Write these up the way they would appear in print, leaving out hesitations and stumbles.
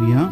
या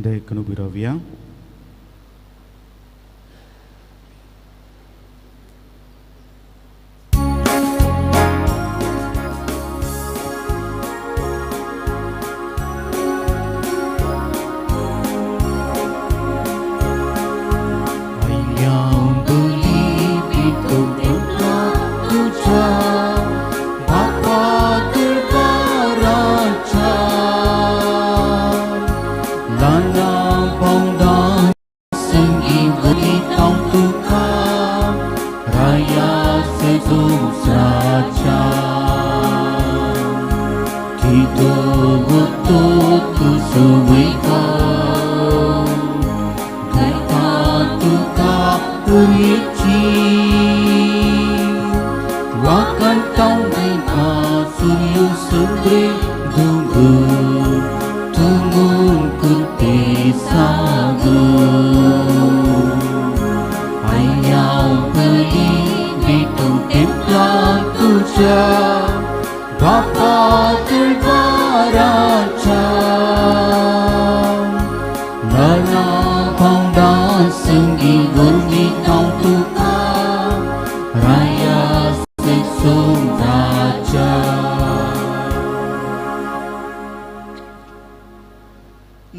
Dekanu biravia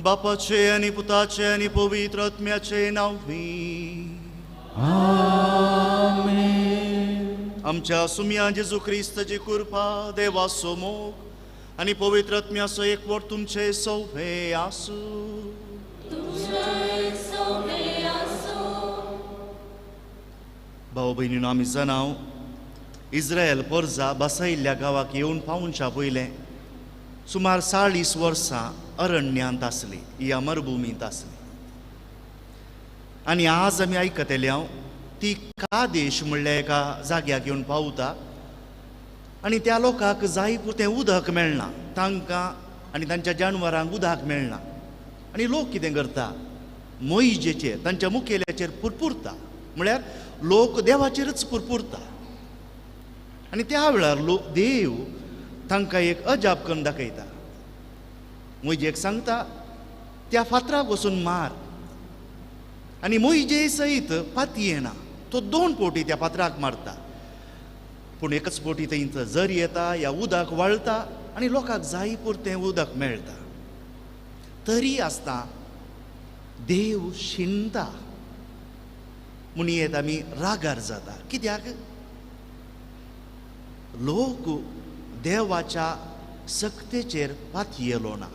बापाचे आणि पुताचे आणि पवित्र आत्म्याचे नावी आमेन. आमच्या सुम्या जेजू ख्रिस्ताची कृपा देवाचो मोग आणि पवित्र आत्म्याचो एकवट तुमचे सौभे आसू. भाऊ भयणीनो, आमी जाणाव इस्रायल पर्जा बसयल्ल्या गांवाक येवन पावनच्या पयलें सुमार 40 वर्सां अरण्यांत आसली, ह्या मरुभुमींत आसली. आनी आज आमी आयकतले ती कादेश म्हणल्या एका जाग्याक येवन पावता आनी त्या लोकांक जाय पुरतें उदक मेळना, तांकां आनी तांच्या जानवरांक उदक मेळना. आनी लोक कितें करता, मोइजेचेर तांच्या मुखेल्याचेर पुरपुरता, म्हळ्यार लोक देवाचेरच पुरपुरता. आनी त्या वेळार देव तांकां एक अजाप करून दाखयता. मोइजेक सांगता त्या फातराक वचून मार, आनी मोइजे सयत पाती येना. तो 2 फावटी त्या फातराक मारता, पूण एकच फावटी थंय जर येता या उदक वळटा आनी लोकांक जाय पुरतें उदक मेळटा. तरी आसता देव शिंता म्हूण येत आमी रागार जाता. कित्याक लोक देवाच्या सक्तेचेर पातयेलो ना.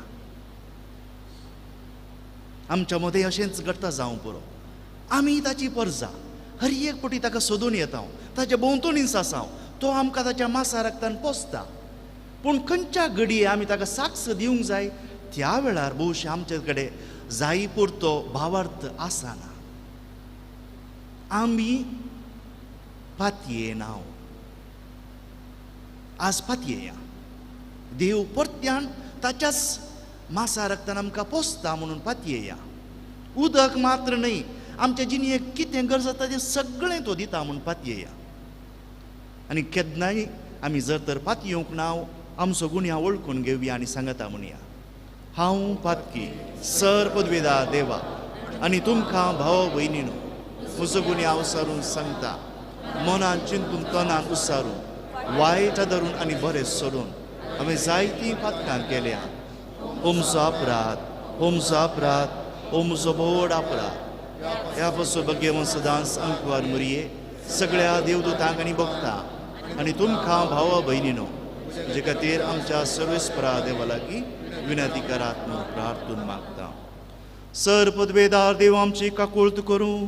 आमच्या मदें अशेंच घडटा जावं पुरो. आमी ताची परजा हर एक फावटी ताका सोदून येता, ताच्या भोंवतणीच आसा, तो आमकां ताच्या मासा रक्तान पोसता. पूण खंयच्या घडये आमी ताका साक्ष दिवंक जाय त्या वेळार भोवशे आमचे कडेन जाय पुरतो भावार्थ आसना. आमी पातयेना. आज पातयेया. देव परत्यान ताच्याच मासा रक्तान आमकां पोसता म्हणून पातयेया. उदक मात्र न्हय, आमच्या जिणेक कितें गरज जाता तें सगळें तो दिता म्हणून पातयेया. आनी केन्नाय आमी जर तर पातयेवंक ना, आमचो गुन्यांव वळखून घेवया आनी सांगता म्हणया, हांव पातकी सर पदवेदार देवा आनी तुमकां भाव भयणीनो म्हजो गुन्यांव विचारून सांगता. मनान चिंतून तनान उसारून वायट धरून आनी बरें सोडून हांवें जायतीं पातकां केल्या. हो म्हजो अपराध, हो म्हजो अपराध, हो म्हजो व्हड अपराध. ह्या पासून भगेवन सदांच अंकवार मरये सगळ्या देवदूतांक आनी भक्तांक आनी तुमकां भावा भयणीनो जे खातीर आमच्या सर्वेस्परा देवा लागीं विनंती करात म्हणून प्रार्थून मागता. सर पदवेदार देव आमची काकुळट करूं,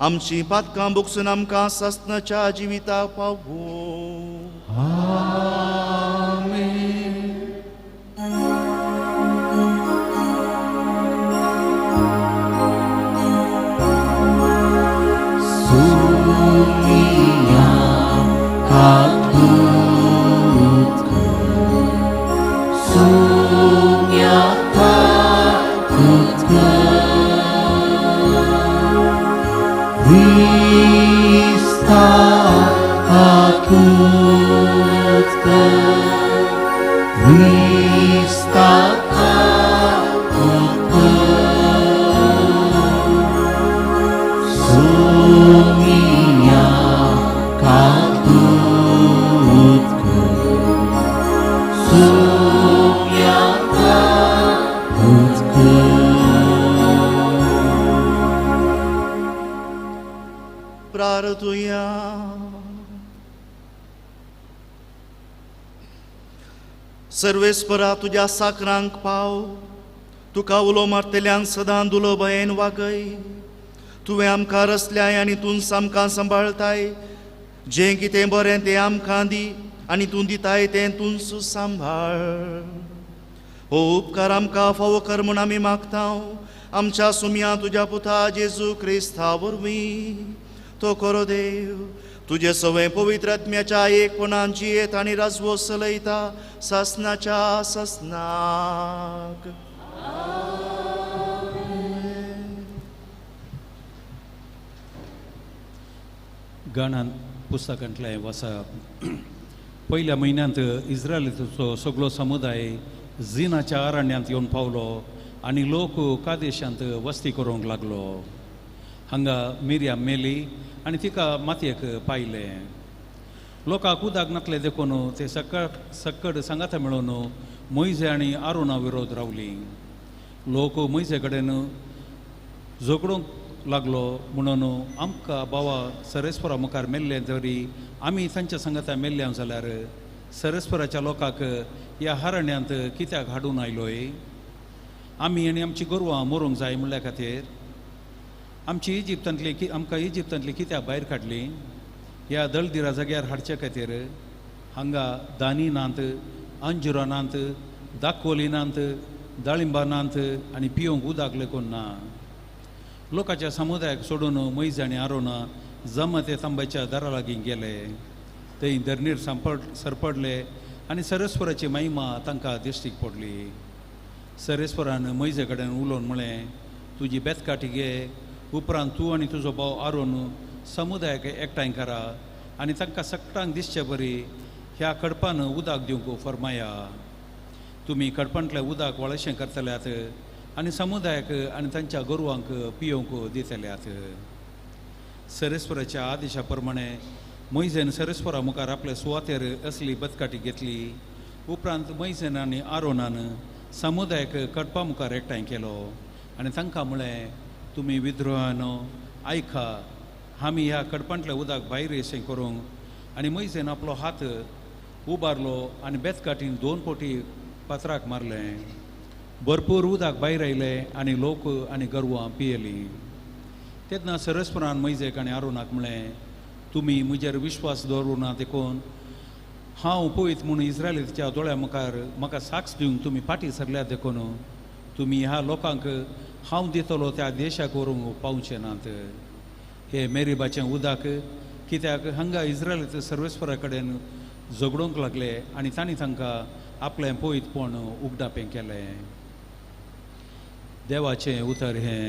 आमची पातकां भोगसून आमकां सासणाच्या जिविता पावूं. प्रार्थूया. सर्वेस्परा तुज्या साकरांक पाव, तुका उलो मारतल्यांक सदां दुलो भयेन वागय. तुवें आमकां रचल्याय आनी तूं आमकां सांबाळताय. जें कितें बरें तें आमकां दी आनी तूं दिताय तें तूं सांबाळ. हो उपकार आमकां फावो कर म्हूण आमी मागता आमच्या सुम्या तुज्या पुता जेजू क्रिस्ता वरवीं. तो खरो देव तुजे सवय पवित्र आत्म्याच्या एकपणान जियेत आनी राजवो चलयता सासणाच्या सासनाक. गाणान पुस्तकांतलें वाचप. पयल्या म्हयन्यांत इस्रायलाचो सगळो समुदाय झिनाच्या अरण्यांत येवन पावलो आनी लोक कादेशांत वस्ती करूंक लागलो. हांगा मिरयाम मेली आनी तिका मातयेक पायलें. लोकांक उदक नासलें देखून ते सक्कड सांगाता मेळून मोइजे आनी आरोना विरोध रावलीं. लोक मोइजे कडेन झगडूंक लागलो म्हणून आमकां बावा सरेस्परा मुखार मेल्ले तरी आमी तांच्या सांगाता मेल्ल्या जाल्यार सरेस्पराच्या लोकांक ह्या अरण्यांत कित्याक हाडून आयलोय. आमी आनी आमची गोरवां मरूंक जाय म्हणल्या खातीर आमकां इजिप्तांतली कित्याक भायर काडली. ह्या दळदिरा जाग्यार हाडचे खातीर हांगा दानी नांत, अंजुरां नांत, दाखोली नांत, दाळिंबां नांत आनी पिवंक उदक लेकून ना. लोकांच्या समुदायाक सोडून मोइजे आनी आरोना जम ते तांब्याच्या दारा लागीं गेले. थंय धरणीर सरपडले आनी सरेस्पराची महिमा तांकां दिश्टीक पडली. सरेस्परान मोइजे कडेन उलोवन म्हळें, तुजी बेतकाटी घे, उपरांत तूं आनी तुजो भाव आरोन समुदायाक एकठांय करा आनी तांकां सक्टांक दिसचे बरी ह्या कडपान उदक दिवंक फरमाया. तुमी कडपांतल्या उदक वळशें करतल्यात आनी समुदायाक आनी तांच्या गोरवांक पियोवंक दितल्यात. सरेस्वराच्या आदेशा प्रमाणे मोइजेन सरेस्वरा मुखार आपल्या सुवातेर असली बदकाटी घेतली. उपरांत मोइजेन आनी आरोनान समुदायाक कडपा मुखार एकठांय केलो आनी तांकां म्हळें, तुमी विद्रोहानो आयका, आमी ह्या कडपांतल्या उदक भायर येशें करूंक. आनी मोइजेन आपलो हात उबारलो आनी बेतकाटीन 2 पोटी पत्राक मारलें. भरपूर उदक भायर आयलें आनी लोक आनी गोरवां पियेलीं. तेन्ना सरेस्वरान मोइजेक आनी आरोनाक म्हळें, तुमी म्हजेर विश्वास दवरूं ना देखून हांव पळयत म्हूण इस्रायलीच्या दोळ्या मुखार म्हाका साक्ष दिवंक तुमी फाटीं सरल्यात देखून तुमी ह्या लोकांक हांव दितलो त्या देशाक व्हरूंक पावचे नात. हे मेरीबाचें उदक कित्याक हांगा इस्रायलीचे सर्वेस्वरा कडेन झगडूंक लागले आनी तांणी तांकां आपलें पळयतपण उगडापें केलें. देवाचें उतर हें.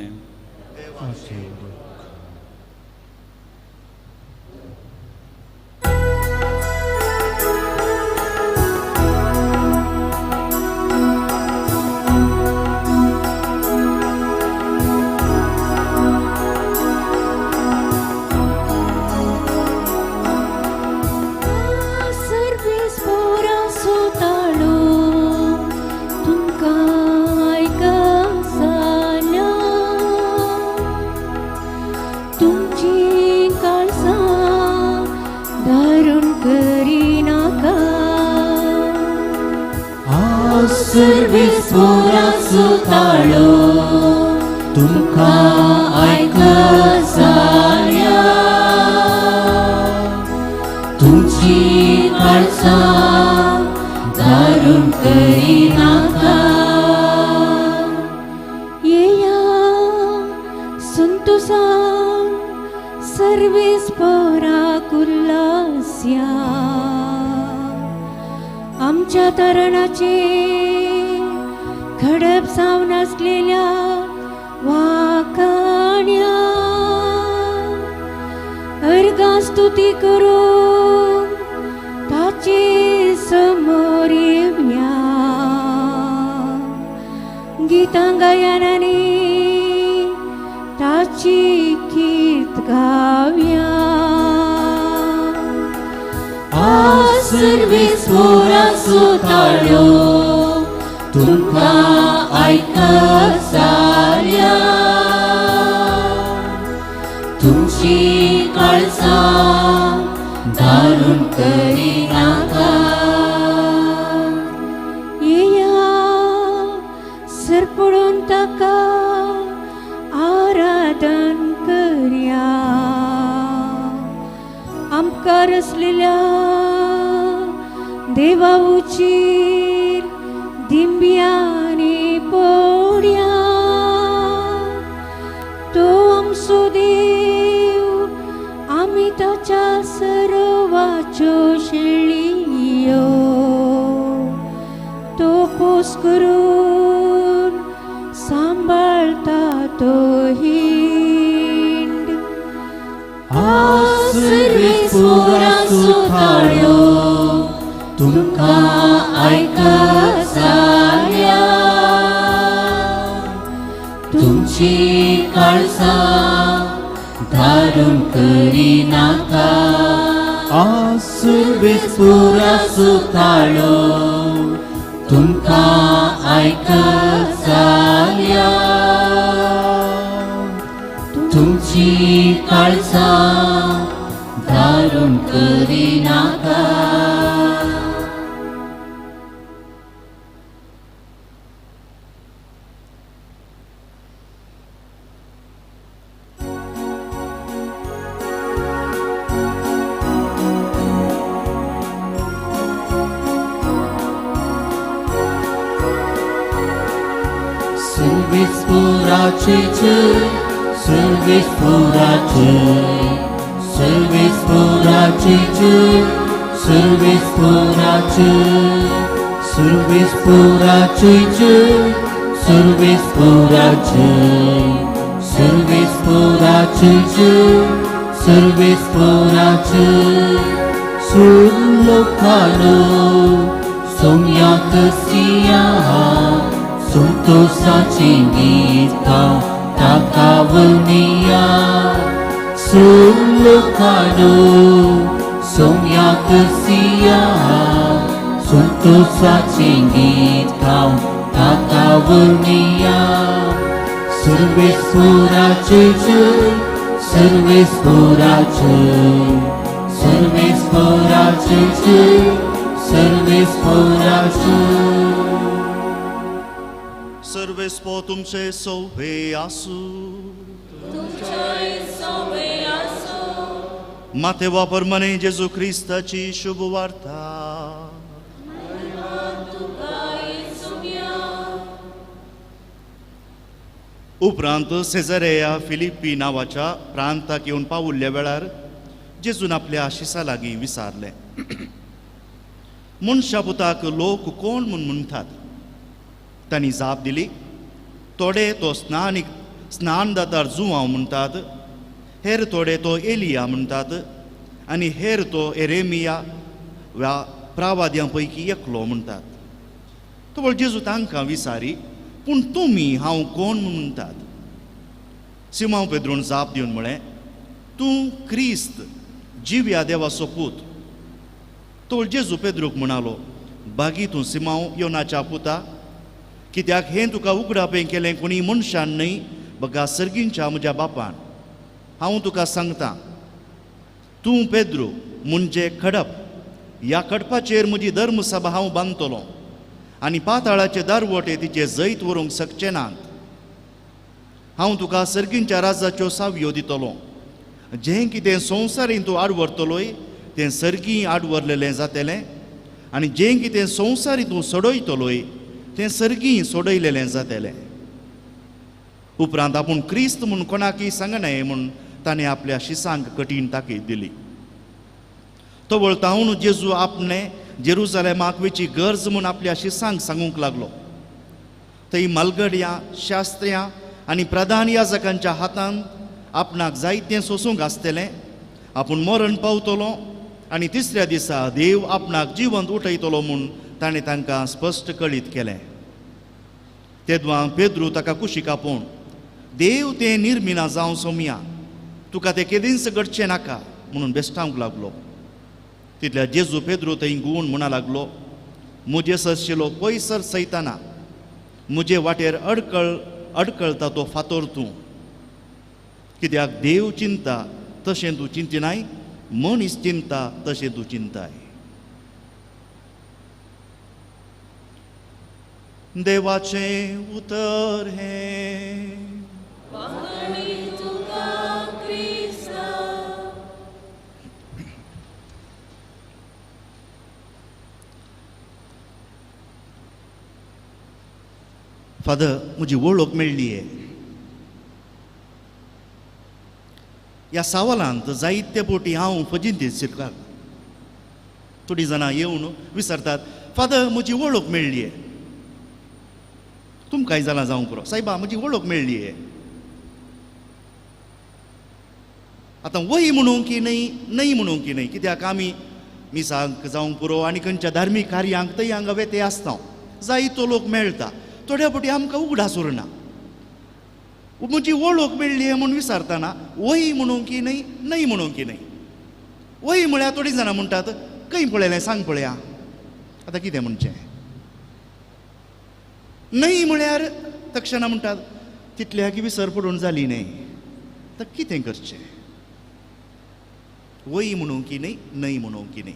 सर्वीस पोरांचो ताळो तुमकां आयकसाल्या. तुमची काळजां दारूण करिनाका. येया संतोषान सर्वीस पोराक उल्हास्या. आमच्या तरणाचे खडप जावन आसलेल्या वाखाण्या अर्गां स्तुती करून ताचे समोर येवया. गितां गायनांनी ताची कीर्त गावया. सर्वीस पोरांचो ताळो तुमकां आयकसाल्या. तुमची काळजां दारूण करिनाका. येया सरपडून ताका आराधन करया. आमकां रचलेल्या देवा उचीर दिंब्यांनी पोड्या. तो आमचो देव, आमी ताच्या सर्वाच्यो शेळयो. तो पोस करून सांबाळता तो हिंड. सर्वीस पोरांचो ताळो तुमकां आयकसाल्या. तुमची काळजां दारूण करिनाका. सर्वीस पोरांचो ताळो तुमकां आयकसाल्या. तुमची काळजां दारूण करिनाका. सर्वीस पोराचे सर्वीस पोराचे सर्वीस पोराचे सर्वीस पोराचे सर्वीस पोराचे सर्वीस पोराचे सर्वीस पोराचे सर्वीस पोराचे Sulokano Somya kesiahan Santosaची गीत गाव ताकावनिया Sulokano Somya kesiahan Santosaची गीत गाव ताकावनिया सर्वेश्वराचे जय सर्वेश्वराचे सर्वेश्वराचे जय सर्वेश्वराचे सर्वेस्पो तुमचे सौभे आसू माथे वापर मने जेजू ख्रिस्ताची शुभ वार्ता उपरांत सेझारेया फिलिप्पी नावाच्या प्रांताक येवन पावुल्ल्या वेळार जेजून आपल्या आशिसा लागीं विचारले मनशा पुताक लोक कोण म्हूण म्हणटात तांणी जाप दिली थोडे तो स्नानदातार जुवांव म्हणटात हेर थोडे तो एलिया म्हणटात आनी हेर तो एरेमिया वा प्रावाद्यां पैकी एकलो म्हणटात तो जेजू तांकां विचारी पूण तुमी हांव कोण म्हणटात सिमोन पेद्रोन जाप दिवन म्हळें तूं क्रिस्त जिव्या देवाचो पूत तो जेजू पेद्रोक म्हणालो बागी तूं सिमोन योनाच्या पुता कित्याक हें तुका उगडापें केलें कोणी मनशान न्हय बगा सर्गींच्या म्हज्या बापान हांव तुका सांगतां तूं पेद्रो म्हणजे खडप ह्या खडपाचेर म्हजी धर्मसभा हांव बांदतलों आनी पाताळाचे दारवटे तिचे जैत व्हरूंक शकचे नात हांव तुका सर्गींच्या राजाच्यो सावयो दितलो जें कितें संवसारीन तूं आडवरतलोय तें सर्गी आडवरलेलें जातलें आनी जें कितें संवसारी तूं सोडयतलोय तें सर्गी सोडयलेलें जातलें उपरांत आपूण क्रिस्त म्हूण कोणाकय सांगनाय म्हूण ताणें आपल्या शिसांक कठीण ताकीद दिली तो वळतावन जेजू आपणे जेरुसलेमाक वेची गरज म्हूण आपल्या शिसांक सांगूंक लागलो थंय मालगड्यां शास्त्र्यां आनी प्रधान याजकांच्या हातांत आपणाक जायतें सोसूंक आसतलें आपूण मरण पावतलो आनी तिसऱ्या दिसा देव आपणाक जिवंत उठयतलो म्हूण ताणें तांकां स्पश्ट कळीत केलें तेदवां पेद्रू ताका कुशीक आपोवन देव तें निर्मिना जावं सोमया तुका तें केदींच घडचें नाका म्हणून बेश्टावंक लागलो तितल्या जेजू पेद्रू थंय गुवून म्हणा लागलो म्हजे सशिलो पयसर सैताना म्हजे वाटेर अडकळटा तो फातोर तूं कित्याक देव चिंता तशें तूं चिंतिनाय मनीस चिंता तशें तूं चिंताय देवाचें उतर हें फादर म्हजी वळख मेळ्ळी आहे ह्या सवालांत जायते फावटी हांव फजितींत शिरतां थोडीं जाणां येवन विचारतात फादर म्हजी वळख मेळ्ळी आहे तुमकांय जालां जावंक पुरो सायबा म्हजी वळख मेळ्ळी आहे आतां वही म्हणूंक की न्हय म्हणूंक की न्हय कित्याक आमी मिसांक जावंक पुरो आनी खंयच्या धार्मीक कार्यांक थंय हांगा वेते आसता जायतो लोक मेळटा थोड्या फावटी आमकां उगडास उरना म्हजी वळख मेळ्ळी आहे म्हूण विचारतना वही म्हणूंक की न्हय म्हणूंक की न्हय वही म्हळ्यार थोडीं जाणां म्हणटात खंय पळयलें सांग पळया आतां कितें म्हणचें न्हय म्हळ्यार तक्षणा म्हणटात तितल्याक विसर पडून जाली न्हय आतां कितें करचें वही म्हणूंक की न्हय म्हणूंक की न्हय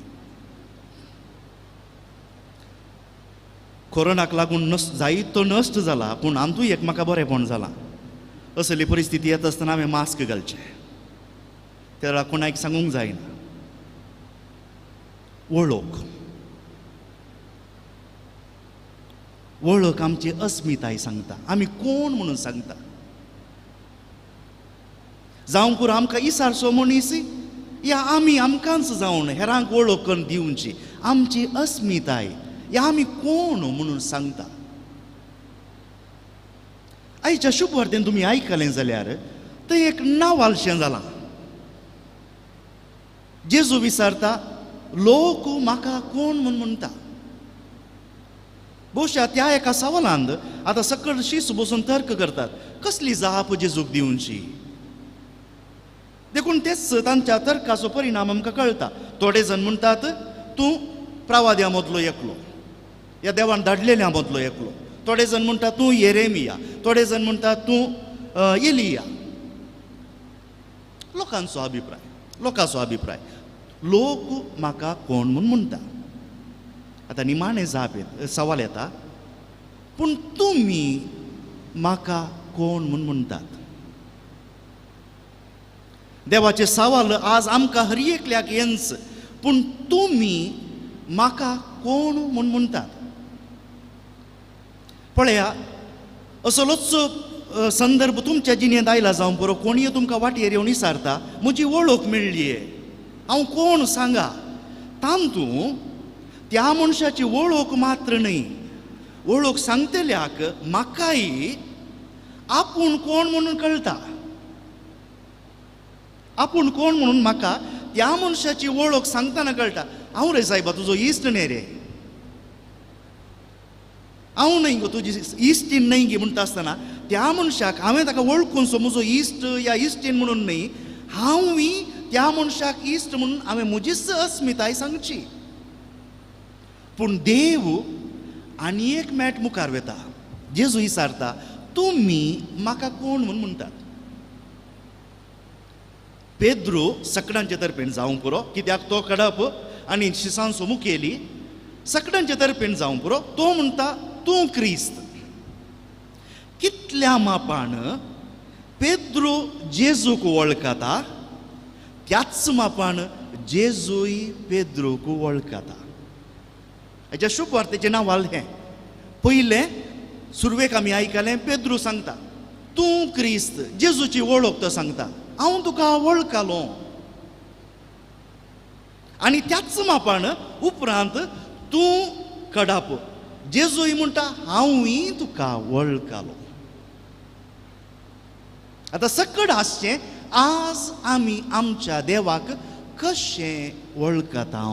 कोरोनाक लागून जायतो नश्ट जाला पूण आमचूय एकमेका बरेंपण जालां असली परिस्थिती येता आसतना हांवें मास्क घालचें त्या वेळार कोणाक सांगूंक जायना वळख आमची अस्मिताय सांगता आमी कोण म्हणून सांगता जावं पुरो आमकां इसारचो मनीस या आमी आमकांच जावन हेरांक वळख करून दिवची आमची अस्मिताय या आमी कोण म्हणून सांगता आयच्या शुभ वार्तेन तुमी आयकलें जाल्यार थंय एक नांव आलशें जालां जेजू विचारता लोक म्हाका कोण म्हूण म्हणटा. बहुशा त्या एका सवालांत आतां सकयल शीस बसून तर्क करतात, कसली जाप जेजूक दिवची. देखून तेच तांच्या तर्काचो परिणाम आमकां कळटा. थोडे जण म्हणटात तूं प्रवाद्या मदलो एकलो, ह्या देवान धाडलेल्या मदलो एकलो. थोडे जण म्हणटात तूं येरेमिया, थोडे जण म्हणटात तूं एलिया. लोकांचो अभिप्राय. लोक म्हाका कोण म्हूण म्हणटा. आतां निमाणे सवाल येता, पूण तुमी म्हाका कोण म्हूण म्हणटात. देवाचे सवाल आज आमकां हर एकल्याक येंच, पूण तुमी म्हाका कोण म्हूण म्हणटात. पळया, असलोच संदर्भ तुमच्या जिणेंत आयला जावं पुरो. कोणीय तुमकां वाटेर येवन विचारता, म्हजी वळख मेळ्ळीये, हांव कोण सांगा. तांतूं त्या मनशाची वळख मात्र न्हय, वळख सांगतल्याक म्हाकाय आपूण कोण म्हणून कळटा. आपूण कोण म्हणून म्हाका त्या मनशाची वळख सांगतना कळटा. हांव रे सायबा तुजो इश्ट न्हय रे, हांव न्हय गो तुजी इश्टीण न्हय गे म्हणटा आसतना त्या मनशाक हांवें ताका वळखून सो म्हजो इश्ट या इश्टीण म्हणून न्हय, हांवूय त्या मनशाक इश्ट म्हणून हांवें म्हजीच अस्मिताय सांगची. पूण देव आनी एक मॅट मुखार वेता. जेजू विचारता, तुमी म्हाका कोण म्हूण म्हणटात. पेद्रो सकडांचे तर्फेन जावं पुरो, कित्याक तो कडप आनी शिसांचो मुखेली सकडांचे तर्फेन जावं पुरो. तो म्हणटा तूं क्रिस्त. कितल्या मापान पेद्रो जेजूक वळखता, त्याच मापान जेजूय पेद्रोक वळखता. हेच्या शुभ वार्तेचें नांव हें. पयलें सुरवेक आमी आयकलें, पेद्रो सांगता तूं क्रिस्त. जेजूची वळख तो सांगता, हांव तुका वळखलो. आनी त्याच मापान उपरांत तूं कडप. जेजूय म्हणटा हांवूय तुका वळखलो. आतां सकड आसचें, आज आमी आमच्या देवाक कशें वळखता.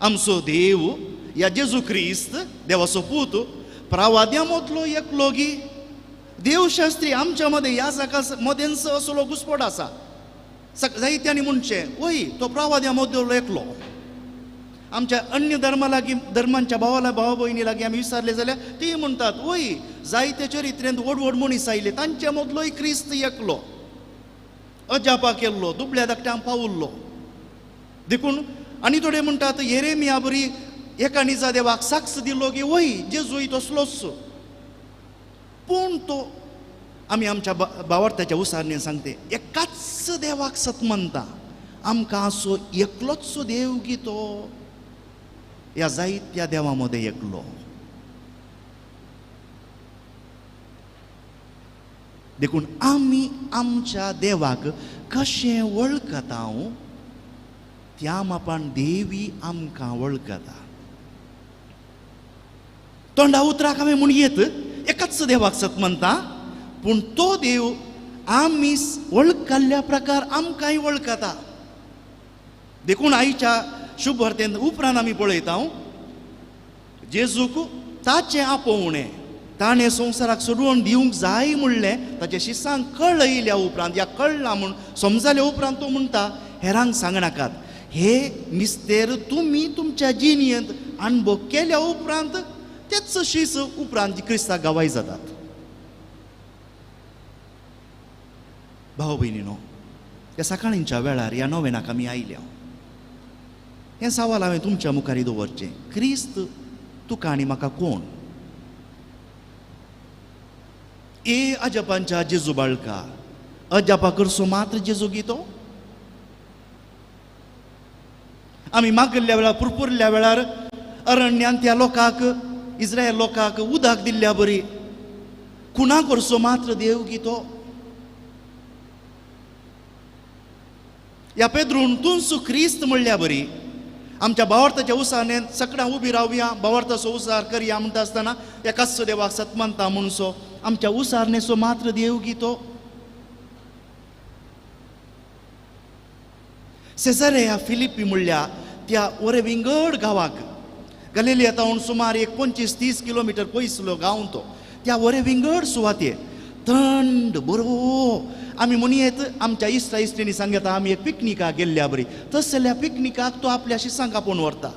आमचो देव या जेजू क्रिस्त देवाचो पूत प्रवाद्या मदलो एकलो गी. देवशास्त्री आमच्या मदें ह्या जाका मदेंच असलो घुसपट आसा. जायत्यांनी म्हणचें वय तो प्रवाद्या मदलो एकलो. आमच्या अन्य धर्मांच्या भावा भयणी लागीं आमी विचारले जाल्यार ती म्हणटात वय जायते चरित्रेंत व्हड मनीस आयले, तांच्या मदलोय क्रिस्त एकलो. अजापा केल्लो, दुबळ्या धाकट्यांक पावुल्लो. देखून आनी थोडे म्हणटात येरेमिया बरी एका निजा देवाक साक्ष दिलो की वय जेजूय तसलोच. पूण तो आमी आमच्या भावार्थाच्या उसारणेन सांगते, एकाच देवाक सत म्हणटा. आमकां असो एकलोच देव की तो ह्या जायत्या देवा मदें एकलो. देखून आमी आमच्या देवाक कशें वळखता, त्या मापान देवी आमकां वळखता. तोंडा उतराक आमी म्हूण येत एकाच देवाक सत म्हणटा, पूण तो देव आमी वळखल्या प्रकार आमकांय वळखता. देखून आयच्या शुभ वार्तेंत उपरांत आमी पळयता जेजूक ताचें आपोवणें ताणें संवसाराक सोडून दिवंक जाय म्हणलें ताच्या शिसांक कळयल्या उपरांत, या कळ्ळां म्हूण समजल्या उपरांत तो म्हणटा हेरांक सांगनाकात. हे मिस्तेर तुमी तुमच्या जिणेंत अणभव केल्या उपरांत तेच शीस उपरांत क्रिस्ताक गवाय जातात. भाव भयणीनो, ह्या सकाळींच्या वेळार ह्या नोवेनाक आमी आयल्या. हें सवाल हांवें तुमच्या मुखारी दवरचें. क्रिस्त तुका आनी म्हाका कोण? अजापांच्या जेजू बाळका, अजापा करचो मात्र जेजू गितो. आमी मागल्ल्या वेळार पुरपुरल्या वेळार अरण्यान त्या लोकांक, इस्रायल लोकांक उदक दिल्ल्या बरी खुना करचो मात्र देव गितो. ह्या पेद्रून तूंच क्रिस्त म्हणल्या बरी आमच्या भावार्थाच्या उसारणेन सगळ्यां उबी रावया, भावार्थाचो उसार करया म्हणटा आसतना एकाच देवाक सत मानता म्हणसो आमच्या उसारणेचो मात्र देव गितो. सेझारिया फिलिप्पी म्हणल्या त्या वरे विंगड गांवाक गलिलियातावन सुमार एक 25-30 किलोमीटर पयसलो गांव तो. त्या वरे विंगड सुवातेर थंड बरो आमी म्हणयेत आमच्या इश्टा इश्टिणी सांगता आमी एक पिकनिकाक गेल्ल्या बरी. तसल्या पिकनिकाक तो आपल्या शिसांक आपोवन व्हरता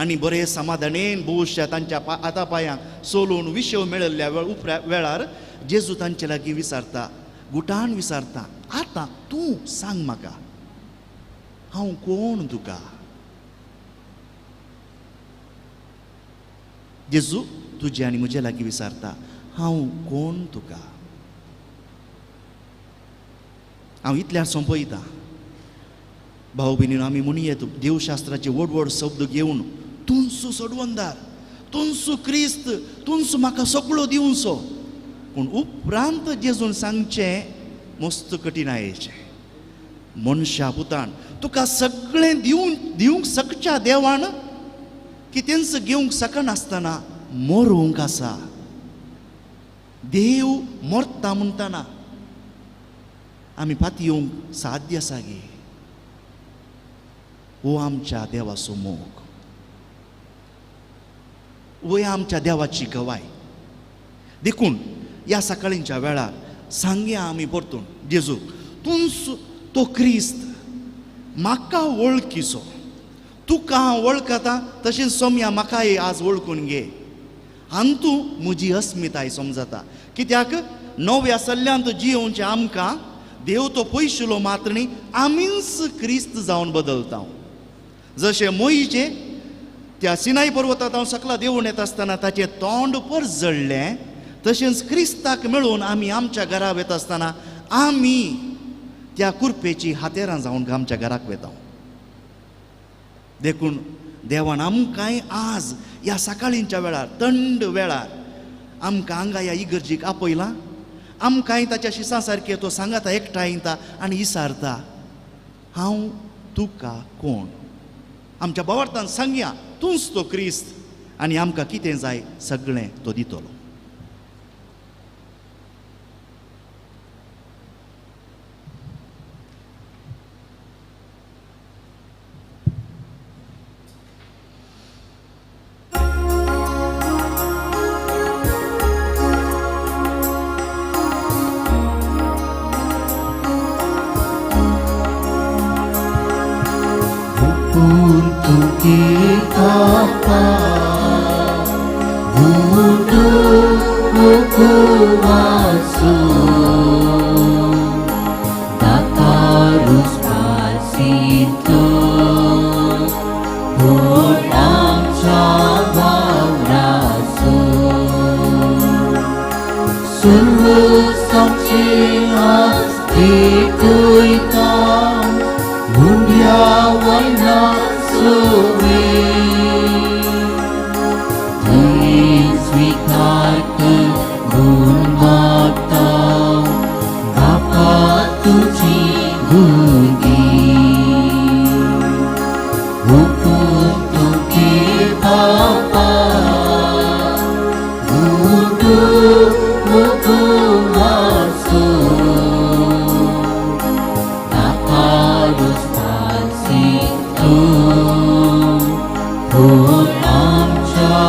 आनी बरे समाधानेन भोवशा तांच्या हाता पांयांक सोलून विशव मेळिल्ल्या वेळार जेजू तांचे लागीं विचारता, गुटान विचारता, आतां तूं सांग म्हाका हांव कोण तुका? जेजू तुजे आनी म्हजे लागीं विचारता, हांव कोण तुका? हांव इतल्यार सोंपयता. भाव भयणीनो, आमी म्हणयेत देवशास्त्राचे व्हड व्हड शब्द घेवन तुंसू सोडवंदार, तुंसू क्रिस्त, तुंसू म्हाका सगळो दिवचो. पूण उपरांत जेजून सांगचें मस्त कठीणायेचें. मनशा पुतान तुका सगळें दिवंक शकच्या देवान कितेंच घेवंक शकनासतना मरूंक आसा. देव मरता म्हणटना आमी फाटी येवंक साध्य आसा गे? हो आमच्या देवाचो मोग, हो आमच्या देवाची गवाय. देखून ह्या सकाळींच्या वेळार सांगया आमी परतून, जेजू तूं तो क्रिस्त म्हाका वळखीचो. तुका हांव वळखता तशेंच सोम्या म्हाकाय आज वळखून घे. आनी तूं म्हजी अस्मिताय समजता. कित्याक नव्या सल्ल्यांत जियोवचें आमकां देव तो पयशिलो मात्र न्ही, आमीच क्रिस्त जावन बदलता. जशें मोईचे त्या सिनाई पर्वतांत हांव सकला देंवून येता आसतना ताचें तोंड पर जळ्ळें, तशेंच क्रिस्ताक मेळून आमी आमच्या घरा वता आसतना आमी त्या कुरपेची हातेरां जावन आमच्या घराक वेता. देखून देवान आमकांय आज ह्या सकाळींच्या वेळार थंड वेळार आमकां हांगा ह्या इगर्जीक आपयलां. आमकांय ताच्या शिसां सारकें तो सांगाता एकठांय येता आनी विचारता, हांव तुका कोण? आमच्या भावार्थान सांगया तूंच तो क्रिस्त आनी आमकां कितें जाय सगळें तो दितलो. Untuk kita untuk masuk tak harus kasih tu pulang cabang rasul sungguh saksi hati kita mulia warna suwi sweetheart batau dapat tuji budi hukum tuki bapa untuk hukum masuk tak harus kasih tuh pun amca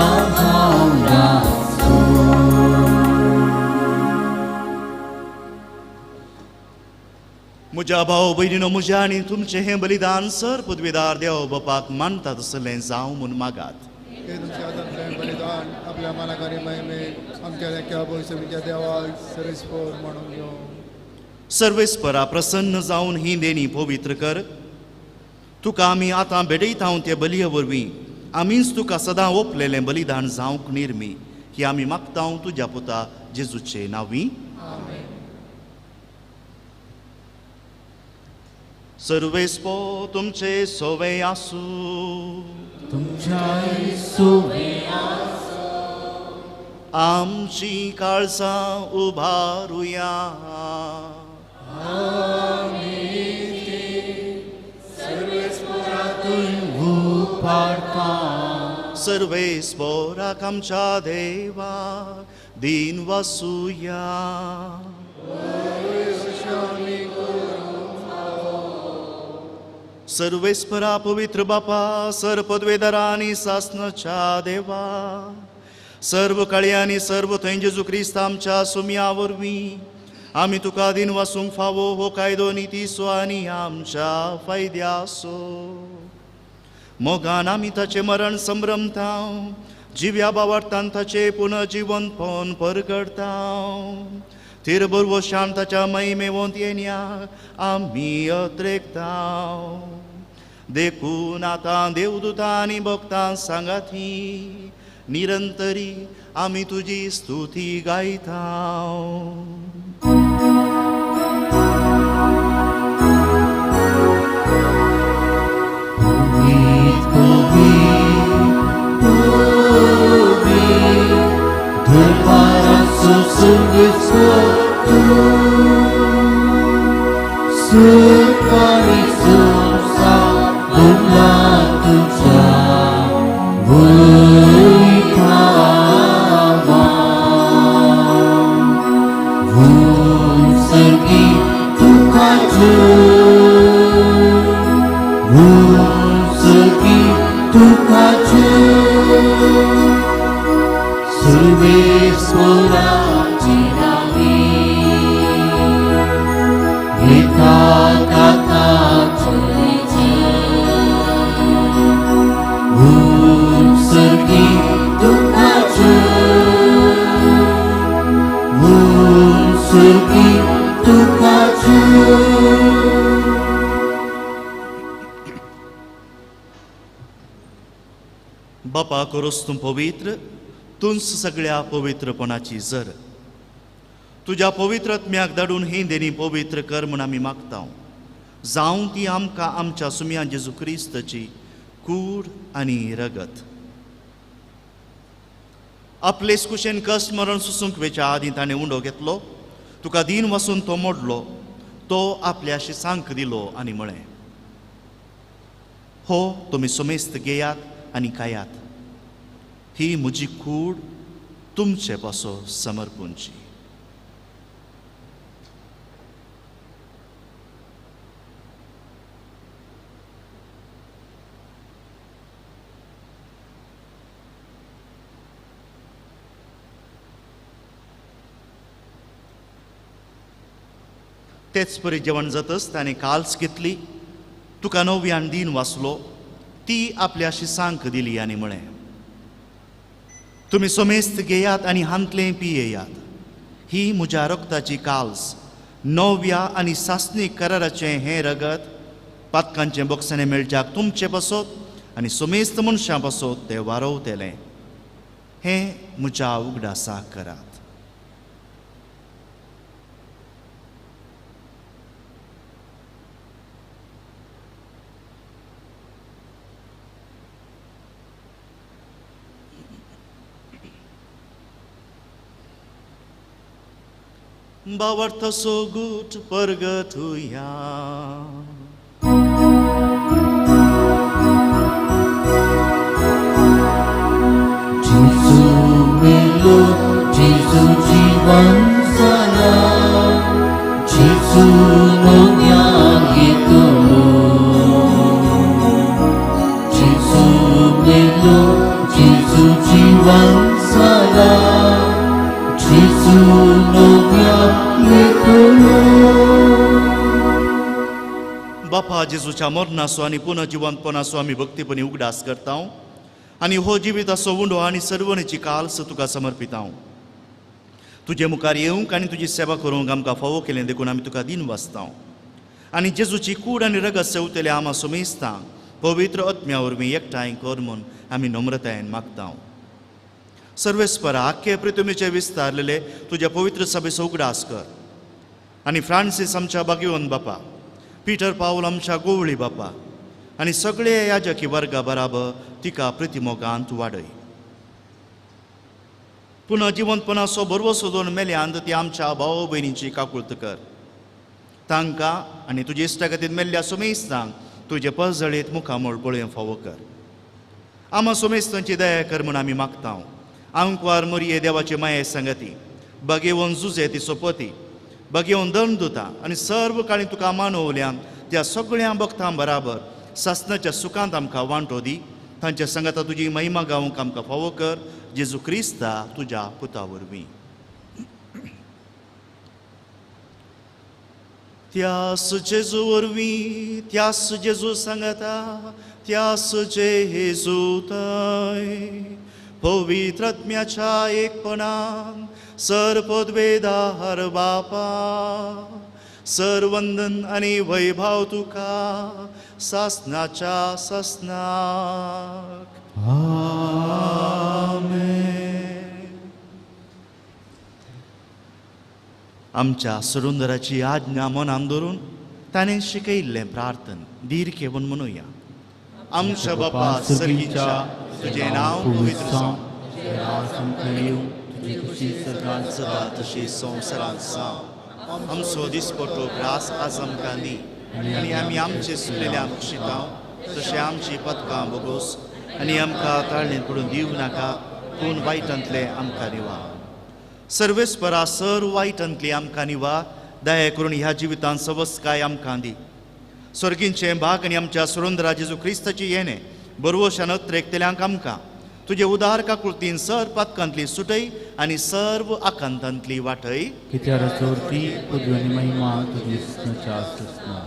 म्हज्या भाव भयणीनो, म्हज्या आनी तुमचें हें बलिदान sir पदवीदार देव बापाक मानता तसलें जावं म्हूण मागात. हे तुमच्या हातांतलें बलिदान आपल्या मनाकारी महिमेक आमच्या लेख्या भोयसणीच्या देवाक सर्वेस्पर म्हणून घेवं. सर्वेस्परा प्रसन्न जावन ही देणी पवित्र कर. तुका आमी आतां भेटयता ते बलये वरवीं आमीच तुका सदां ओपलेलें बलिदान जावंक निर्मी. ही आमी मागता तुज्या पुता जेजूचे नांवी. सर्वेस्पो तुमचे सोवे आसूं, तुमच्या सुवे आमची काळजां उबारुया. सर्वेस्पोराक आमच्या देवाक दिन वासुया. सर्वेस्परा पवित्र बापा सर पदवेदारा आनी सासनाच्या देवा सर्व काळी आनी सर्व थंय जेजू क्रिस्त आमच्या सुमया वरवीं आमी तुका दिन वासूंक फावो हो कायदो नितीसो आनी आमच्या फायद्यासो मोगान आमी ताचे मरण संभ्रमता जिव्या बावार्थान ताचे पुनर्जीवनपण परगडता तिरबुरवो शांताच्या महिमेवंत येण्या आमी अत्रेकता देखून आतां देवदूतां आनी भक्तां सांगाती निरंतरी आमी तुजी स्तुती गायता. बापा करोस तूं पवित्र तूंच सगळ्या पवित्रपणाची जर तुज्या पवित्रत्म्याक धाडून ही देणी पवित्र कर म्हूण आमी मागता जावं ती आमकां आमच्या सुमया जेजू क्रिस्ताची कूड आनी रगत आपलेच कुशेन कश्ट मरण सुसूंक वेच्या आदीं ताणें उंडो घेतलो तुका दिन वसून तो मोडलो तो आपल्या शिसांक दिलो आनी म्हळें हो तुमी सुमेस्त घेयात आनी खायात ही म्हजी कूड तुमचे पासो समर्पूंची. तेच परी जेवण जातच ताणें काल्स घेतली तुका नव्यान दिन वाचलो ती आपल्या शिसांक दिली आनी म्हळें तुमी सोमेस्त घेयात आनी हांतलें पियेयात ही म्हज्या रक्ताची काल्स नव्या आनी सासणीक कराराचें हें रगत पातकांचें बक्षांनी मेळच्याक तुमचे पासत आनी सोमेस्त मनशां पासत तें वारोवतेलें हें म्हज्या उगडासाक करात. बावर्थ सोगूट परगतुया Jesu melo, Jesu jiwan sana, Jesu nonyang itu. Jesu melo, Jesu jiwan sana, Jesu nonyang itu. बापा जेजूच्या मरणाचो आनी पुनर्जीवनपणाचो आमी भक्तीपणी उगडास करता आनी हो जिविताचो उंडो आनी सर्वणेची काल्स तुका समर्पिता. तुजे मुखार येवंक आनी तुजी सेवा करूंक आमकां फावो केलें देखून आमी तुका दिन वाचता आनी जेजूची कूड आनी रगत सेवतले आमा सुमेस्ता पवित्र आत्म्या वरवीं एकठांय कर म्हूण आमी नम्रतायेन मागता. सर्वेस्परा आख्खे पृथ्वीचे विस्तारलेले तुज्या पवित्र सभेचो उगडास कर आनी फ्रांसीस आमच्या भाग्यवंत बापा पीटर पाऊल आमच्या गोवळी बापा आनी सगळे याजकी वर्गा बराबर तिका प्रतिमोगांत वाडय. पुनः जिवंतपणाचो बरवो सोदून मेल्यांत ती आमच्या भाव भयणींची काकुळट कर. तांकां आनी तुजे इश्टा खातीर मेल्ल्या सुमेस्तांक तुजे पळजळीत मुखामोळ पळोवंक फावो कर. आमा सुमेस्तांची दया कर म्हूण आमी मागता. आंकवार मोरये देवाची माये संगती बगेवून जुजे ती सोपती बगेवून दंड दिता आनी सर्व काळी तुका मानवल्यान त्या सगळ्या भक्तां बराबर सासणाच्या सुखांत आमकां वांटो दी. तांच्या सांगाता तुजी महिमा गावूंक आमकां फावो कर. जेजू क्रिस्ता तुज्या पुता वरवीं. त्यास जेजू वरवीं, त्यास जेजू सांगाता, त्यास जेजू थंय पवित्र आत्म्याच्या एकपणान सरपदवेदार बापा सरवंदन आनी वैभव तुका सासणाच्या सासणाक. आमेन. आमच्या सुरुंदराची आज्ञा मनान धरून ताणें शिकयिल्लें प्रार्थन दीर्घेवन म्हणुया. आमच्या बापा सर्गीच्या, तुजें नांव पवित्र जावं, सदा तशी संवसारांत जावं. आमचो दिसपट्टो ग्रास आज आमकां दी, आनी आमी आमचे सुटलेल्यांक शिताव तशें आमची पदकां बोगोस, आनी आमकां ताळणेंत पडून दिवं नाका, पूण वायटांतले आमकां निवा. सर्वेस्परा सर वायटांतली आमकां निवा. दया करून ह्या जिवितांत सवस्काय आमकां दी. स्वर्गींचे भाग आनी आमच्या सुरुंदरा जेजू क्रिस्ताची येणे बरोवशान त्रेकतेल्यांक आमकां तुजे उदार काकुळतीन सर पदकांतली सुटय आनी सर्व आकांतांतली वाटय. कित्यार चोरती पदवी महिमा तुजी स्नच्या आसना.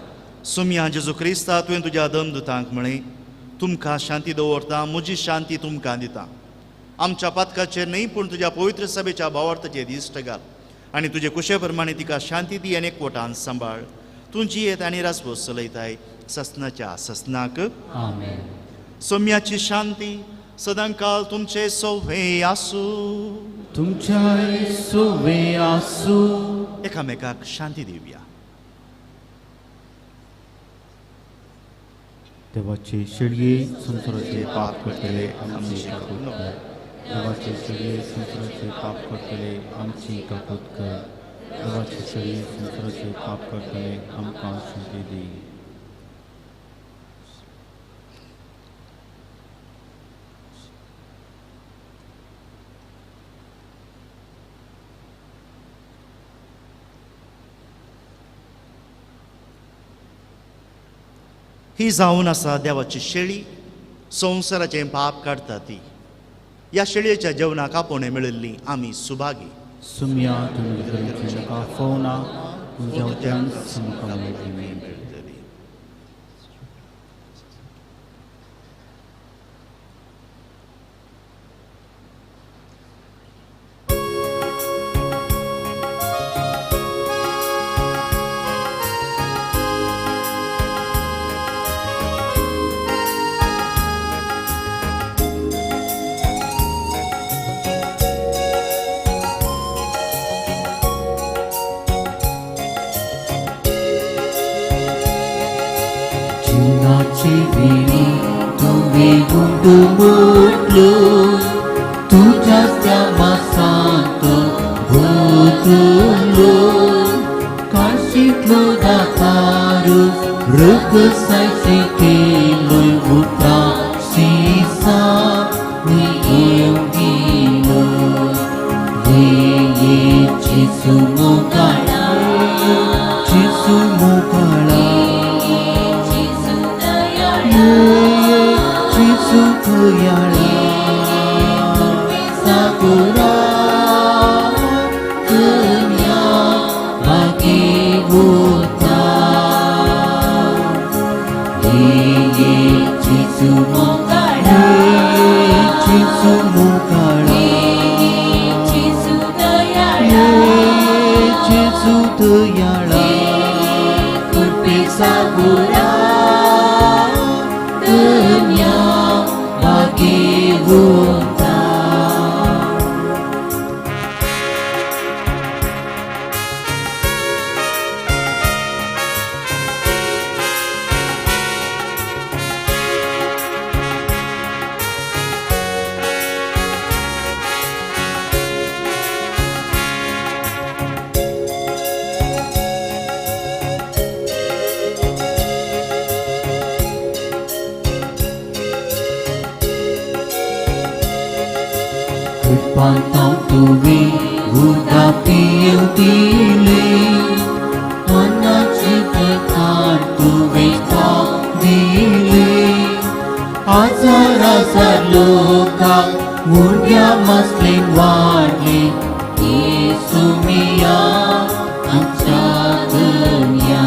सुम्या जेजू क्रिस्ता तुवें तुज्या दमदुतांक म्हळें, तुमकां शांती दवरता, म्हजी शांती तुमकां दिता. आमच्या पदकाचेर न्ही पूण तुज्या पवित्र सभेच्या भावार्थाचेर दिश्ट घाल आनी तुजे कुशे प्रमाणे तिका शांती दी आनी एकवटान सांबाळ. तुजी येत आनी रासवस चलयताय ससनाच्या ससनाक. आमेन. सोम्याची शांती सदांकाल तुमचे सोवे आसूं. तुमच्या सोवे आसूं. एकामेकाक शांती दिवया. देवाचे शेळये संसाराचे पाप करतले आमची काकूत कर. देवाचे शेळये संसाराचे पाप करतले आमची काकूत कर. देवाचे शेळये संसाराचे पाप करतले आमकां शांती दी. ही जावन आसा देवाची शेळी, संवसाराचें पाप काडटा ती. ह्या शेळयेच्या जेवणाक आपोवणे मेळिल्ली आमी सुभागी. सुम्या तुमी गरजेचे नाका फोवना तुमच्या समकामी. जीवनाची विणी तुम्ही गुंडमुटलो तुझ्याच त्या मासांत भोतलो. काशीतलो दातारू रगसायचे केलोय उठा शिसा येऊन गेलो. ये चिसू मोकाळा, चिसू मोकाळा. चिसू तुयाळा साकुरा कन्या भागी होता. ये चिसू मोकाळा, चिसू मोकाळा. चिसू तुयाळा कुर्पे साकुरा कन्या भागी होता. Pantang tuwi udapi utile mana ciptaan tuwi tak dile हजार हजार लोकांक मुर्ग्या मसलेन वाढले येसू मिया आमच्या धन्या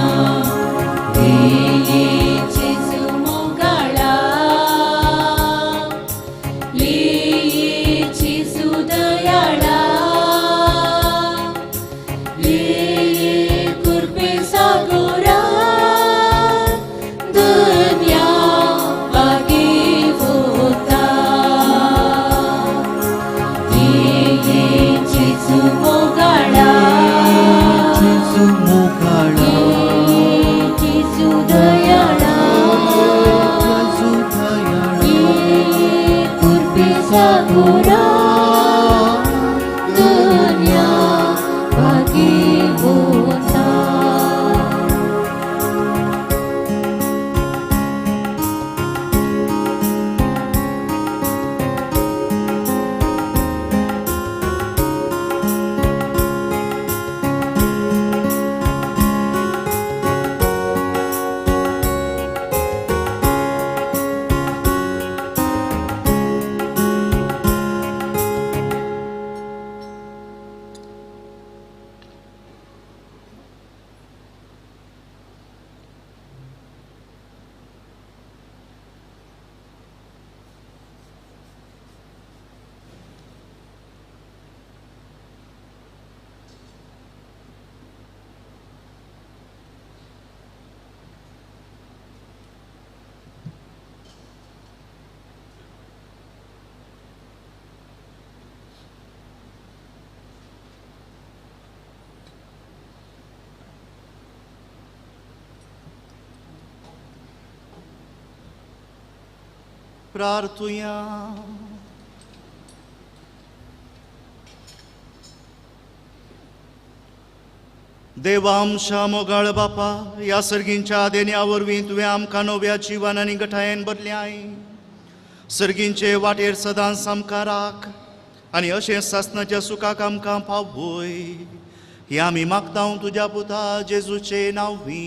Jesu mogala, le Jesu dayala, le kurpe sagora, dunya bagi vota. Le Jesu mogala, Yesu मोगाळा Jesu dayala. Yesu दयाळा Kurbe sagora, dunya bagi vota. प्रार्थुया. देवांशा मोगाळ बापा, ह्या सर्गींच्या देण्या वरवीं तुवें आमकां नव्या जिवन आनी गठायेन भरल्याय. सर्गींचे वाटेर सदांच आमकां राख आनी अशें सासणाच्या सुखाक आमकां पावय. हे आमी मागता तुज्या पुता जेजूचे नांवी.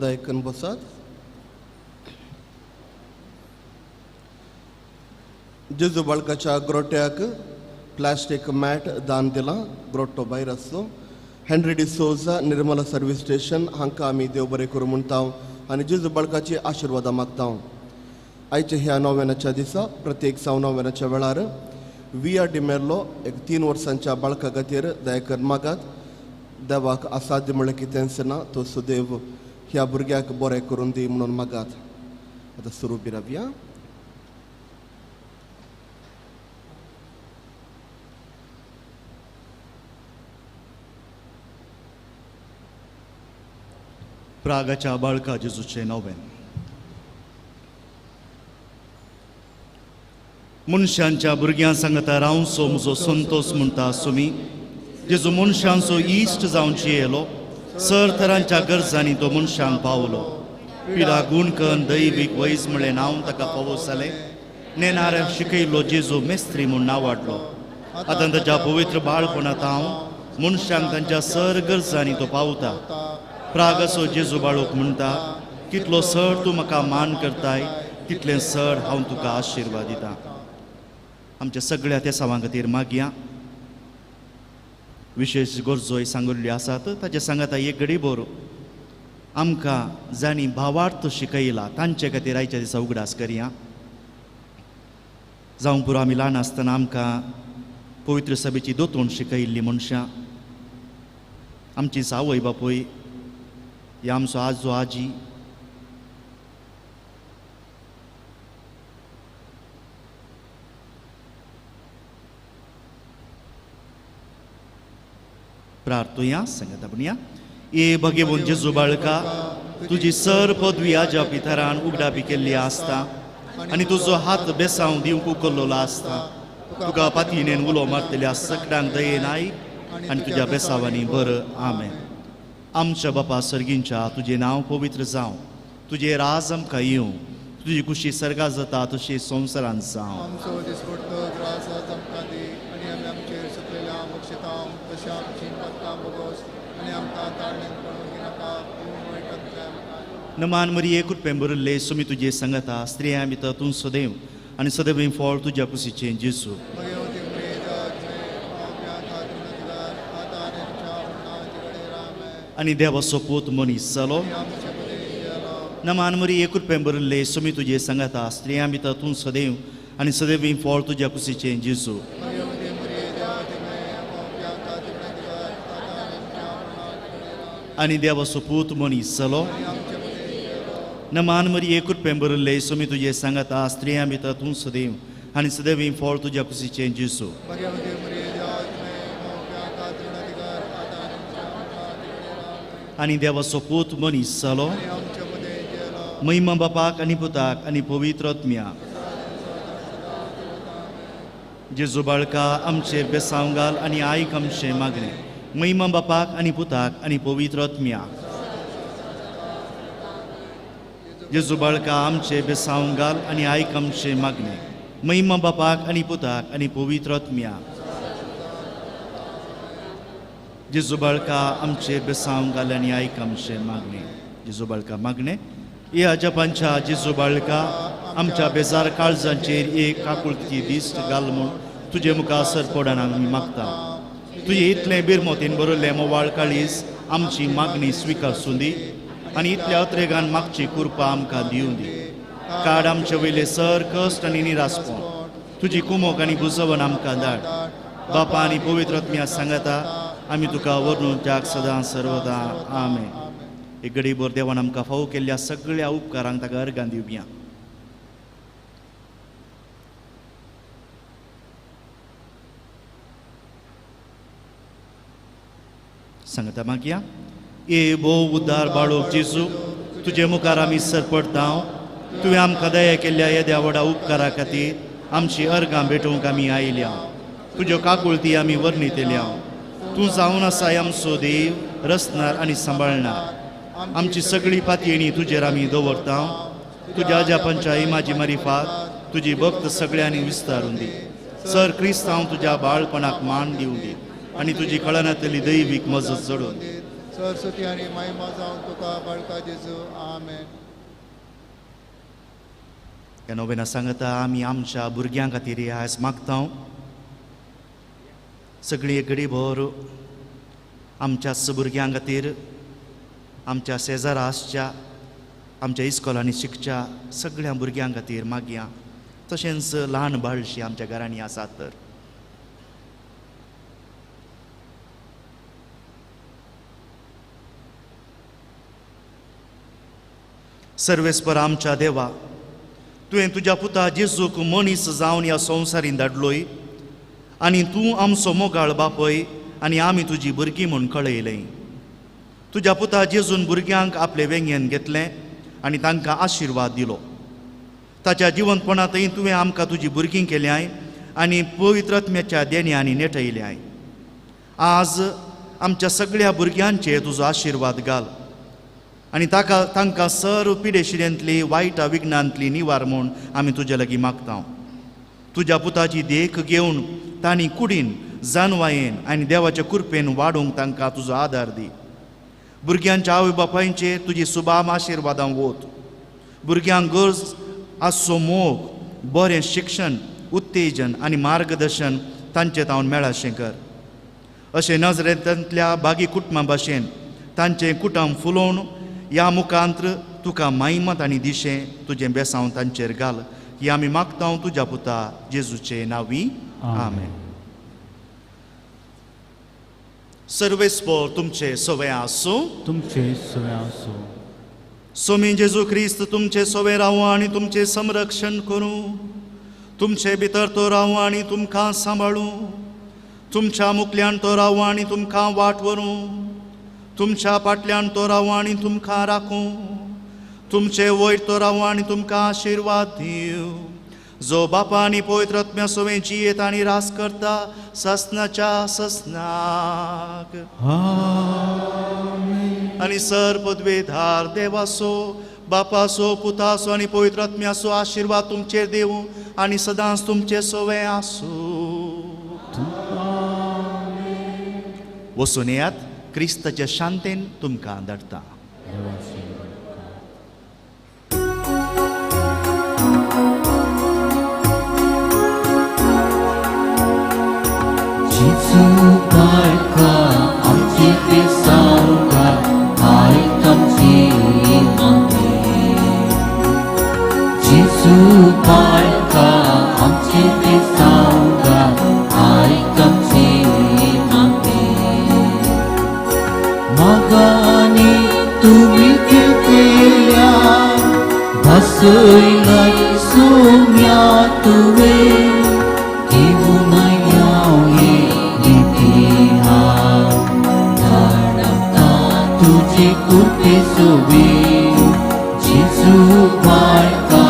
दयकन बसात. जेजू बाळकाच्या ग्रोट्याक प्लास्टीक मॅट दान दिलां. ग्रोट्टो भायर आसलो. Henry D'Souza Nirmala service station हांकां आमी देव बरें करूं म्हणटा आनी जेजू बाळकाची आशिर्वादां मागता. आयच्या ह्या नोवेनाच्या दिसा प्रत्येक नोवेनाच्या वेळार विया डिमेर्लो एक 3 वर्सांच्या बाळका खातीर दयकन मागात. देवाक असाध्य म्हणलें कितेंच ना. तो सुदैव ह्या भुरग्याक बरें करून दी म्हणून मागात. आतां सुरू बी रावया. प्रागाच्या बाळका जेजूचे नोवेन. मनशांच्या भुरग्यां सांगता रावचो म्हजो संतोष म्हणटा सुमी. जेजू मनशांचो इश्ट जावची येयलो. सर तरांच्या गरजांनी तो मनशांक पावलो. पिडा गुणकन दैवीक वैज म्हणलें नांव ताका फावो जालें. नेनाऱ्याक शिकयलो जेजू मेस्त्री म्हूण नांव वाडलो. आतां ताच्या पवित्र बाळपणांत हांव मनशांक तांच्या सर गरजांनी तो पावता. प्राग असो जेजू बाळूक म्हणटा, कितलो सर तूं म्हाका मान करताय तितलें सर हांव तुका आशिर्वाद दितां. आमच्या सगळ्या त्या सावां खातीर मागया. विशेष गरजोय सांगिल्ल्यो आसात. ताचे सांगात एक घडीभर आमकां जाणी भावार्थ शिकयला तांचे खातीर आयच्या दिसा उगडास करया. जावं पुरो आमी ल्हान आसतना आमकां पवित्र सभेची दोतोण शिकयिल्लीं मनशां. आमची सावय बापूय, या आमचो आजो आजी, प्रार्थुया संगत म्हणया. ए भगेवून जेजू बाळका, तुजी सर पदवी आज्या पितरान उगडापी केल्ली आसता आनी तुजो हात बेसांव दिवंक उखल्लोलो आसता. तुका पातीनेन उलो मारतल्या सगळ्यांक दयेन आई आनी तुज्या बेसावांनी बरं. आमेन. आमच्या बापा सर्गींच्या तुजें नांव पवित्र जावं. तुजें राज आमकां येवं. तुजी खुशी सर्गांत जाता तशी संवसारांत जावं. आमचो दिसपट्ट त्रास आमकां दी आनी आमी आमचेर सकलेल्या बक्षिता तशें आमची पदकां बगोस आनी आमकां ताळ्यान पडूंक नाका. नमान मरिये कृपेन भरिल्ले सुमी तुजे संगता स्त्रियां भितर तूं सदैव आनी सदैव फळ तुज्या कुशीचें जेजू. भगवती प्रियदात्मे पाप्या खातीर नजगार आतां आनी आमच्या मरणाचे घडये आमेन. आनी देवाचो पूत मनीस जालो. आमचे मदीं गेलो. नमान मरिये कृपेन भरिल्ले सुमी तुजे संगता स्त्रियां भितर तूं सदैव आनी सदैव फळ तुज्या कुशीचें जेजू. भगवती प्रियदात्मे पाप्या खातीर नजगार आतां आनी आमच्या मरणाचे घडये आमेन. आनी देवाचो पूत मनीस जालो. आमचे मदीं गेलो. नमान मरिये कृपेन भरिल्ले सुमी तुजे संगता स्त्रियां भितर तूं सदैव आनी सदैव फळ तुज्या कुशीचें जेजू. भगवती प्रियदात्मे पाप्या खातीर नजगार आतां आनी आमच्या मरणाचे घडये आमेन. आनी देवाचो पूत मनीस जालो. आमचे मदीं गेलो. महिमा बापाक आनी पुताक आनी पवित्र आत्म्या. जेजू बाळका आमचेर बेसांव घाल आनी आयक आमचें मागणें. महिमा बापाक आनी पुताक आनी पवित्र आत्म्या. जेजू बाळका आमचें बेसांव घाल आनी आयक आमचें मागणें. महिमा बापाक आनी पुताक आनी पवित्र आत्म्या. जेजू बाळका आमचेर बेसांव घाल आनी आयक आमचें मागणें. जेजू बाळका मागणें. ह्या जपांच्या जेजू बाळका आमच्या बेजार काळजांचेर एक काकुळती दिश्ट घाल म्हूण तुजे मुखार सरपडन आमी मागता. तुजे इतलें बिरमोतीन बरयल्लें मोवाळ काळीज आमची मागणी स्विकारसूं दी आनी इतल्या अत्रेगान मागची कृपा आमकां दिवं दी. काड आमचे वयले सर कश्ट आनी निरासपण तुजी कुमोक आनी बुजवण आमकां धाड. बापा आनी पवित्र आत्म्या सांगता आमी तुका वर्णून त्याग सदां सर्वदा आमेन. एक घडीभर देवान आमकां फावो केल्ल्या सगळ्या उपकारांक ताका अर्गां दिवया. सांगता मागया. ए भोव उद्दार बाळोक जेजू तुजे मुखार आमी सरपडटा. तुवें आमकां दया केल्ल्या येद्या व्हडा उपकारा खातीर आमची अर्गां भेटोवंक आमी आयल्या. तुज्यो काकुळटी आमी वर्णितल्या. तूं जावन आसाय आमचो देव, रचणार आनी सांबाळणार. आमची सगळी पातयेणी तुजेर आमी दवरता. तुज्या जापांच्या इमाजी मारिफात तुजी भक्त सगळ्यांनी विस्तारून दी. सर क्रिस्तांव तुज्या बाळपणाक मान दिवं दी आनी तुजी कळनातली दैवीक मजत जडोवन दी. सरस्वती आनी महिमा जावन तुका बाळका जेजू आमेन. ह्या नोवेना सांगता आमी आमच्या भुरग्यां खातीर आयज मागता. सगळी एक घडीभर आमच्याच भुरग्यां खातीर, आमच्या शेजारा आसच्या, आमच्या इस्कॉलांनी शिकच्या सगळ्या भुरग्यां खातीर मागया. तशेंच ल्हान बाळशी आमच्या घरांनी आसात तर. सर्वेस्पर आमच्या देवा, तुवें तुज्या पुता जेजूक मनीस जावन ह्या संवसारीन धाडलोय आनी तूं आमचो मोगाळ बापय आनी आमी तुजी भुरगीं म्हूण कळयलें. तुज्या पुता जेजून भुरग्यांक आपले वेंगेन घेतलें आनी तांकां आशिर्वाद दिलो. ताच्या जिवंतपणांतय तुवें आमकां तुजी भुरगीं केल्याय आनी पवित्र आत्म्याच्या देण्यांनी नेटयल्याय. आज आमच्या सगळ्या भुरग्यांचेर तुजो आशिर्वाद घाल आनी तांकां सर्व पिडेशिरेंतली वायटा विघ्नांतली निवार म्हूण आमी तुजे लागीं मागता. तुज्या पुताची देख घेवन तांणी कुडीन, जानवायेन आनी देवाच्या कृपेन वाडूंक तांकां तुजो आदार दी. भुरग्यांच्या आवय बापायचेर तुजी सुबाम आशिर्वादां वत. भुरग्यांक गरज आसचो मोग, बरें शिक्षण, उत्तेजन आनी मार्गदर्शन तांचे तावन मेळाशें कर. अशें नजरेंतल्या बागी कुटुंबा भाशेन तांचें कुटुंब फुलोवन ह्या मुखांत्र तुका मायमत आनी दिशें तुजें बेसांव तांचेर घाल. ही आमी मागता तुज्या पुता जेजूचे नांवी आमेन. सर्वेस्पर तुमचे सवे आसूं. तुमचे सवे आसूं. सोमी जेजू क्रिस्त तुमचे सवे रावूं आनी तुमचे संरक्षण करूं. तुमचे भितर तो रावूं आनी तुमकां सांबाळूं. तुमच्या मुखल्यान तो रावूं आनी तुमकां वाट व्हरूं. तुमच्या फाटल्यान तो रावूं आनी तुमकां राखूं. तुमचे वयर तो रावूं आनी तुमकां आशिर्वाद दिवं. जो बापा आनी पवित्र आत्म्या सोवें जियेत आनी रास करता ससनाच्या ससनाक. आमेन. आनी सर पदवेधार देवासो, बापासो, पुतासो आनी पवित्र आत्म्याचो आशिर्वाद तुमचेर देवूं आनी सदांच तुमचे सोवें आसूं. वचून येयात. क्रिस्ताच्या शांतेन तुमकां धाडटा. जेसू बाळका आमची पिसावगा आयक आमची मागणी जेसू बाळका आमची पिसावगा आयक आमची मागणी मागानी तुम्ही केल्या भासयलाय सोम्या तुवे घेऊन यावे इतिहास धाडता तुझे कुठे सोबे जेसू बाळका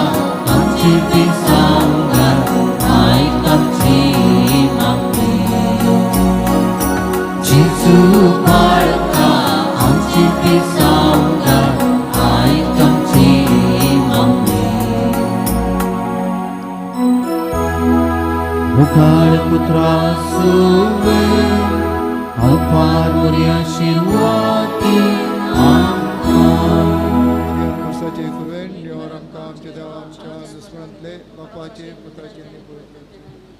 आमचे ते सांगा ऐक आमची मागणी जेसू बाळका आमचे ते सांगा ऐक आमची मागणी मुखार पुत्रा सुवे अपार मोरी आशीर्वादी वर्साचे कुरवेन देवार आमकां आमच्या देवा आमच्या दुस्मनांतले बापाचे पुत्राचे आनी पवित्र